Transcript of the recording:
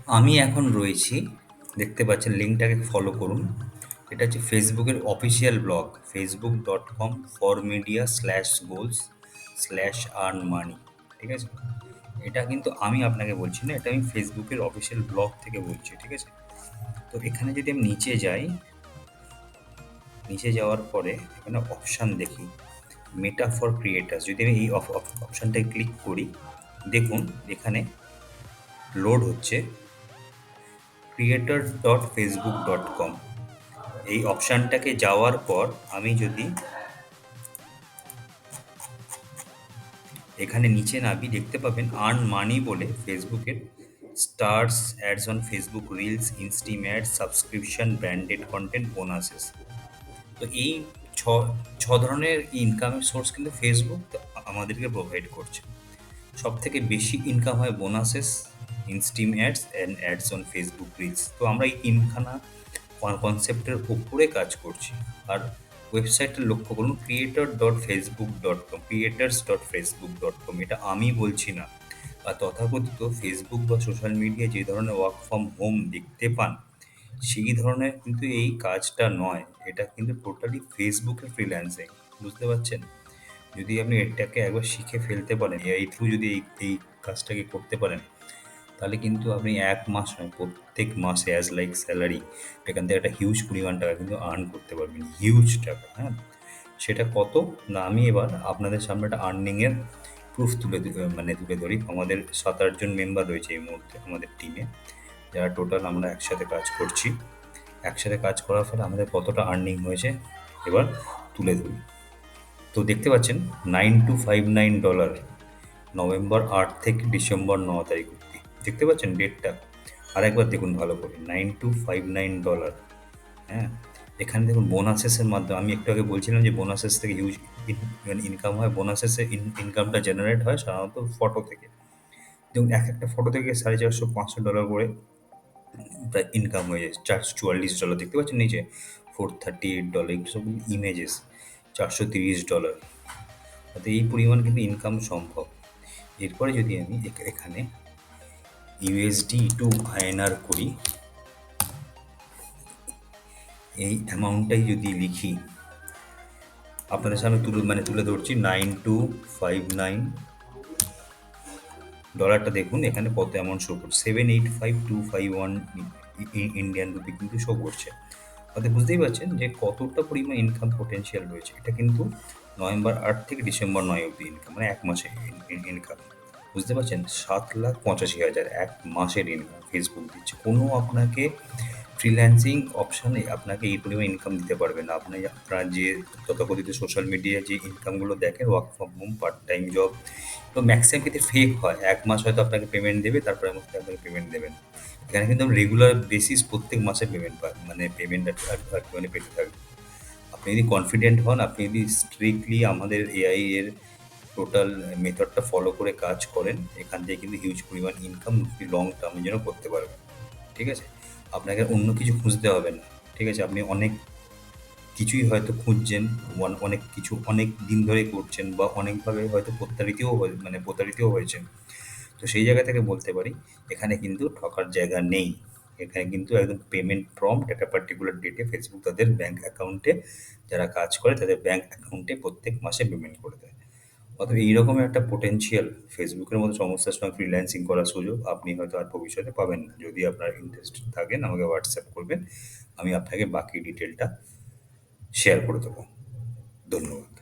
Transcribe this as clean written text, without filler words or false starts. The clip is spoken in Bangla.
আমি এখন রয়েছি, দেখতে পাচ্ছেন লিঙ্কটাকে ফলো করুন। এটা হচ্ছে ফেসবুকের অফিসিয়াল ব্লগ, facebook.com/goals/earn money। ঠিক আছে? এটা কিন্তু আমি আপনাকে বলছি না, এটা আমি ফেসবুকের অফিসিয়াল ব্লগ থেকে বলছি। ঠিক আছে? তো এখানে যদি আমি নিচে যাই, নিচে যাওয়ার পরে এখানে অপশান দেখি, মেটা ফর ক্রিয়েটার্স। যদি আমি এই অপশানটায় ক্লিক করি, দেখুন এখানে লোড হচ্ছে creator.facebook.com। এই অপশানটাকে যাওয়ার পর আমি যদি এখানে নিচে নামি, দেখতে পাবেন আর্ন মানি বলে ফেসবুকের stars, ads on Facebook reels, ইনস্টিম ads, subscription, branded content, bonuses. তো এই ছ ছ ধরনের ইনকামের সোর্স কিন্তু ফেসবুক আমাদেরকে প্রোভাইড করছে। সব থেকে বেশি ইনকাম হয় bonuses, ইনস্টিম ads and ads on Facebook reels. তো আমরা এই তিনখানা কনসেপ্টের উপরে কাজ করছি। আর ওয়েবসাইটটা লক্ষ্য করুন, creator.facebook.com, creators.facebook.com। এটা আমি বলছি না। আর তথাকথিত ফেসবুক বা সোশ্যাল মিডিয়ায় যে ধরনের ওয়ার্ক ফ্রম হোম দেখতে পান, সেই ধরনের কিন্তু এই কাজটা নয়। এটা কিন্তু টোটালি ফেসবুকের ফ্রিল্যান্সিং। বুঝতে পারছেন? যদি আপনি এটাকে একবার শিখে ফেলতে পারেন, এআই থ্রু যদি এই কাজটাকে করতে পারেন, তাহলে কিন্তু আপনি ১ মাস নয়, প্রত্যেক মাসে অ্যাজ লাইক স্যালারি এখান থেকে একটা হিউজ পরিমাণ টাকা কিন্তু আর্ন করতে পারবেন। হিউজ টাকা, হ্যাঁ? সেটা কত? না, আমি এবার আপনাদের সামনে একটা আর্নিংয়ের প্রুফ তুলে ধরি। আমাদের ৭-৮ জন মেম্বার রয়েছে এই মুহূর্তে আমাদের টিমে, যারা টোটাল আমরা একসাথে কাজ করছি। একসাথে কাজ করার ফলে আমাদের কতটা আর্নিং হয়েছে এবার তুলে ধরি। তো দেখতে পাচ্ছেন $9259, নভেম্বর ৮ থেকে ডিসেম্বর ৯ তারিখ অব্দি। দেখতে পাচ্ছেন ডেটটা? আরেকবার দেখুন ভালো করে, $9259। হ্যাঁ? এখানে দেখুন বোনাসেসের মাধ্যমে, আমি একটু আগে বলছিলাম যে বোনাসেস থেকে হিউজ ইনকাম হয়। বোনাসেসে ইনকামটা জেনারেট হয় সাধারণত ফটো থেকে। দেখুন এক একটা ফটো থেকে $450-500 করে প্রায় ইনকাম হয়ে যায়। $444 দেখতে পাচ্ছেন নিচে? $438, এগুলো সব ইমেজেস। $430। অর্থাৎ এই পরিমাণ কিন্তু ইনকাম সম্ভব। এরপরে যদি আমি এখানে ইউএসডি টু আইএনআর করি, এই অ্যামাউন্টটাই যদি লিখি, আপনাদের সামনে তুলে ধরছি, $9259 দেখুন এখানে কত অ্যামাউন্ট শো করছে, 785,251 ইন্ডিয়ান রুপি কিন্তু শো করছে। অর্থাৎ বুঝতেই পারছেন যে কতটা পরিমাণ ইনকাম পোটেনশিয়াল রয়েছে। এটা কিন্তু নভেম্বর ৮ থেকে ডিসেম্বর ৯ অব্দি ইনকাম, মানে ১ মাসে ইনকাম। বুঝতে পারছেন? ৭,৮৫,০০০ ১ মাসের ইনকাম ফেসবুক দিচ্ছে। কোনো আপনাকে ফ্রিল্যান্সিং অপশানে আপনাকে এই পরিমাণ ইনকাম দিতে পারবে না। আপনার যে তথাকথিত সোশ্যাল মিডিয়ায় যে ইনকামগুলো দেখেন, work from home, part time job, তো ম্যাক্সিমাম ক্ষেত্রে ফেক হয়। ১ মাস হয়তো আপনাকে পেমেন্ট দেবে, তারপরে আপনাকে পেমেন্ট দেবে না। এখানে কিন্তু রেগুলার বেসিস প্রত্যেক মাসে পেমেন্ট পান, মানে পেমেন্ট মানে পেতে থাকবে। আপনি যদি কনফিডেন্ট হন, আপনি যদি স্ট্রিক্টলি আমাদের এআই এর টোটাল মেথডটা ফলো করে কাজ করেন, এখান থেকে কিন্তু হিউজ পরিমাণ ইনকাম লং টার্মের জন্য করতে পারবেন। ঠিক আছে? আপনাকে অন্য কিছু খুঁজতে হবে না। ঠিক আছে? আপনি অনেক কিছুই হয়তো খুঁজছেন, অনেক কিছু অনেক দিন ধরে করছেন, বা অনেকভাবে হয়তো প্রতারিতও হয়েছেন। তো সেই জায়গা থেকে বলতে পারি, এখানে কিন্তু ঠকার জায়গা নেই। এখানে কিন্তু একদম পেমেন্ট প্রম্পট একটা পার্টিকুলার ডেটে ফেসবুক তাদের ব্যাংক অ্যাকাউন্টে, যারা কাজ করে তাদের ব্যাংক অ্যাকাউন্টে প্রত্যেক মাসে পেমেন্ট করে দেয়। অতএব এইরকমের একটা পোটেনশিয়াল ফেসবুকের মতো সংস্থার সঙ্গে ফ্রিল্যান্সিং করার সুযোগ আপনি হয়তো আর ভবিষ্যতে পাবেন না। যদি আপনার ইন্টারেস্টেড থাকেন, আমাকে হোয়াটসঅ্যাপ করবেন। আমি আপনাকে বাকি ডিটেলটা শেয়ার করে দেবো। ধন্যবাদ।